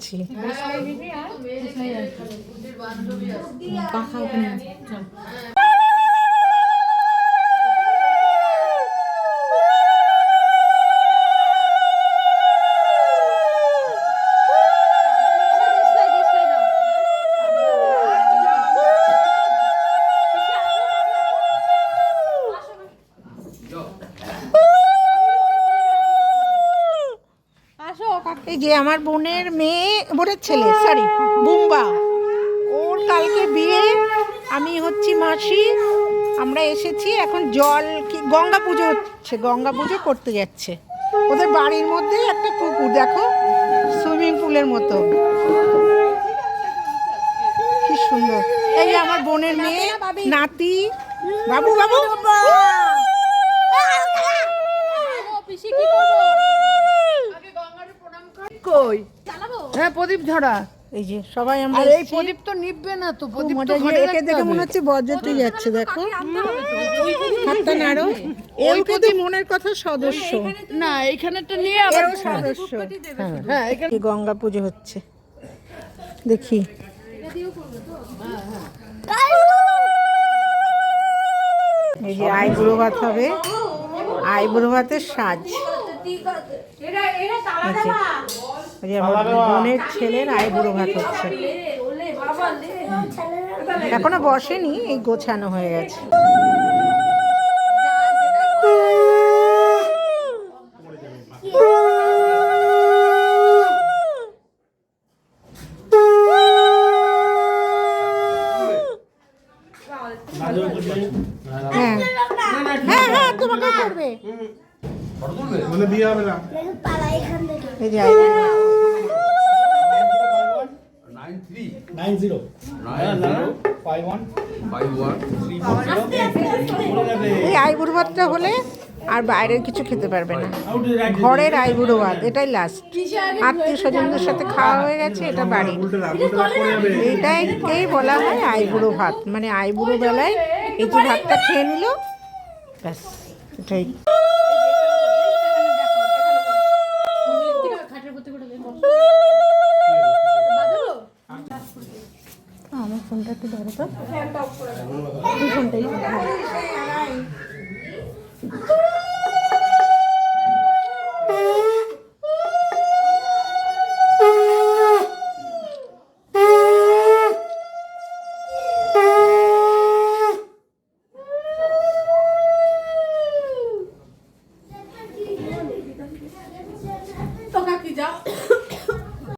করছি। এই যে আমার বোনের ছেলে, সরি বুম্বা, ওর কালকে বিয়ে, আমি হচ্ছি মাসি, আমরা এসেছি এখন। জল কি গঙ্গা পুজো হচ্ছে, গঙ্গা পুজো করতে যাচ্ছে। ওদের বাড়ির মধ্যে একটা পুকুর, দেখো সুইমিং পুলের মতো, কি সুন্দর। এই যে আমার বোনের মেয়ে, নাতি, বাবু বাবু কই হ্যাঁ প্রদীপ ঝরা। এই যে সবাই আমরা, এই প্রদীপ তো নিববে না তো, প্রদীপ তো একে দেখে মনে হচ্ছে বরযাত্রী যাচ্ছে, দেখো হাতটা নাড়ো। এও কিন্তু মনের কথা সদস্য না, এইখানেটা নিয়ে আবার সদস্য। হ্যাঁ এখানে গঙ্গা পুজো হচ্ছে, দেখি। এই যে আইবুড়ো ভাত হবে, আইবুড়ো ভাতের সাজ। আমার বোনের ছেলের আইবুড়ো ভাত হচ্ছে, এখনো বসেনি, এই গোছানো হয়ে গেছে। হ্যাঁ হ্যাঁ হ্যাঁ তোমাকে করবে, এই যে এই আইবুড়ো ভাতটা হলে আর বাইরের কিছু খেতে পারবে না, ঘরের আইবুড়ো ভাত এটাই লাস্ট। আত্মীয় স্বজনদের সাথে খাওয়া হয়ে গেছে, এটা বাড়ি, এইটাই বলা হয় আইবুড়ো ভাত। মানে আইবুড়ো বেলায় এই যে ভাতটা খেয়ে নিল, ব্যাস এটাই। আমার ফোনটা একটু ধরো তো, ফোনটাই